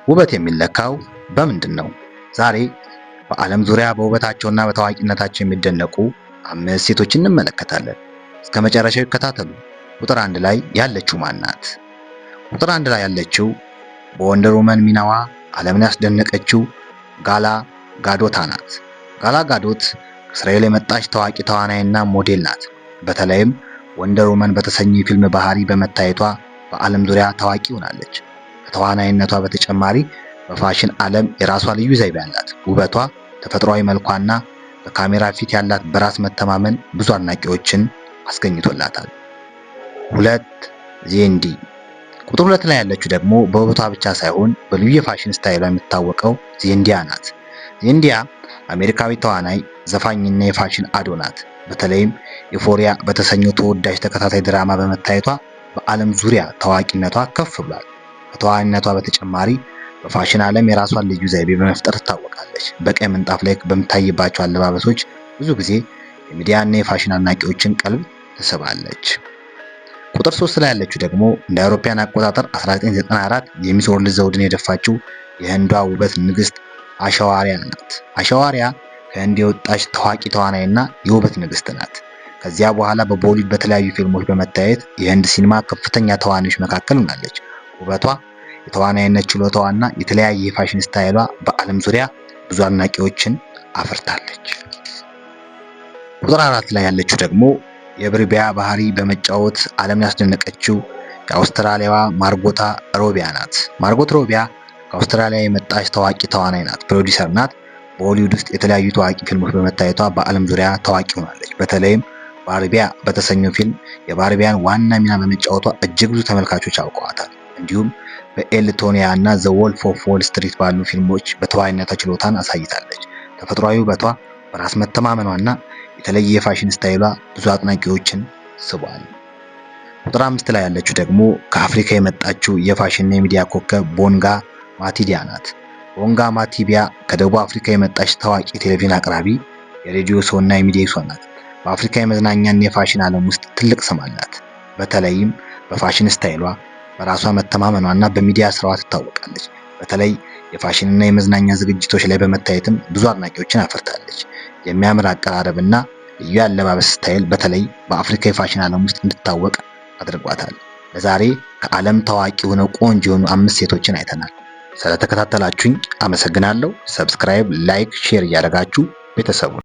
ውበት የሚለካው በምንድን ነው? ዛሬ በዓለም ዙሪያ በውበታቸውና በታዋቂነታቸው የሚደነቁ 5 ሴቶችን እንመለከታለን። እስከ መጨረሻው ይከታተሉ። ቁጥር 1 ላይ ያለችው ማን ናት? ቁጥር 1 ላይ ያለችው በወንደር ውመን ሚናዋ ዓለምን ያስደነቀችው ጋላ ጋዶት ናት። ጋላ ጋዶት ከእስራኤል የመጣች ታዋቂ ተዋናይና ሞዴል ናት። በተለይም ወንደር ውመን በተሰኘው የፊልም ባህሪ በመታየቷ በዓለም ዙሪያ ታዋቂ ሆናለች። ከተዋናይነቷ በተጨማሪ በፋሽን ዓለም የራሷ ልዩ ዘይቤ አላት። ውበቷ፣ ተፈጥሯዊ መልኳና በካሜራ ፊት ያላት በራስ መተማመን ብዙ አድናቂዎችን አስገኝቶላታል። 2 ዜንዲ። ቁጥር 2 ላይ ያለችው ደግሞ በውበቷ ብቻ ሳይሆን በልዩ የፋሽን ስታይሏ የምትታወቀው ዜንዲያ ናት። ዜንዲያ አሜሪካዊ ተዋናይ፣ ዘፋኝና የፋሽን አዶ ናት። በተለይም ኢፎሪያ በተሰኘው ተወዳጅ ተከታታይ ድራማ በመታየቷ በዓለም ዙሪያ ታዋቂነቷ ከፍ ብሏል። ከተዋናይነቷ በተጨማሪ በፋሽን ዓለም የራሷን ልዩ ዘይቤ በመፍጠር ትታወቃለች። በቀይ ምንጣፍ ላይ በምታይባቸው አለባበሶች ብዙ ጊዜ የሚዲያና የፋሽን አድናቂዎችን ቀልብ ትስባለች። ቁጥር 3 ላይ ያለችው ደግሞ እንደ አውሮፓውያን አቆጣጠር 1994 የሚስ ወርልድ ዘውድን የደፋችው የህንዷ ውበት ንግስት አሸዋሪያ ናት። አሸዋሪያ ከህንድ የወጣች ታዋቂ ተዋናይና የውበት ንግስት ናት። ከዚያ በኋላ በቦሊውድ በተለያዩ ፊልሞች በመታየት የህንድ ሲኒማ ከፍተኛ ተዋናዮች መካከል ሆናለች። ውበቷ፣ የተዋናይነት ችሎታዋና የተለያየ የፋሽን ስታይሏ በዓለም ዙሪያ ብዙ አድናቂዎችን አፍርታለች። ቁጥር 4 ላይ ያለችው ደግሞ የብርቢያ ባህሪ በመጫወት ዓለምን ያስደነቀችው የአውስትራሊያዋ ማርጎት ሮቢያ ናት። ማርጎት ሮቢያ ከአውስትራሊያ የመጣች ታዋቂ ተዋናይ ናት፣ ፕሮዲውሰር ናት። በሆሊውድ ውስጥ የተለያዩ ታዋቂ ፊልሞች በመታየቷ በዓለም ዙሪያ ታዋቂ ሆናለች። በተለይም ባርቢያ በተሰኘው ፊልም የባርቢያን ዋና ሚና በመጫወቷ እጅግ ብዙ ተመልካቾች አውቀዋታል። እንዲሁም በኤልቶኒያ እና ዘ ወልፍ ኦፍ ዎል ስትሪት ባሉ ፊልሞች በተዋናይነቷ ችሎታን አሳይታለች። ተፈጥሯዊ ውበቷ፣ በራስ መተማመኗና የተለየ የፋሽን ስታይሏ ብዙ አድናቂዎችን ስቧል። ቁጥር 5 ላይ ያለችው ደግሞ ከአፍሪካ የመጣችው የፋሽንና የሚዲያ ኮከብ ቦንጋ ማቲዲያ ናት። ቦንጋ ማቲቢያ ከደቡብ አፍሪካ የመጣች ታዋቂ ቴሌቪዥን አቅራቢ፣ የሬዲዮ ሰውና የሚዲያ ሰው ናት። በአፍሪካ የመዝናኛና የፋሽን ዓለም ውስጥ ትልቅ ስም አላት። በተለይም በፋሽን ስታይሏ፣ በራሷ መተማመኗና በሚዲያ ስራዋ ትታወቃለች። በተለይ የፋሽንና የመዝናኛ ዝግጅቶች ላይ በመታየትም ብዙ አድናቂዎችን አፍርታለች። የሚያምር አቀራረብና ልዩ የአለባበስ ስታይል በተለይ በአፍሪካ የፋሽን ዓለም ውስጥ እንድትታወቅ አድርጓታል። ለዛሬ ከዓለም ታዋቂ ሆነው ቆንጆ የሆኑ 5 ሴቶችን አይተናል። ስለተከታተላችሁኝ አመሰግናለሁ። ሰብስክራይብ፣ ላይክ፣ ሼር እያደረጋችሁ ቤተሰቡን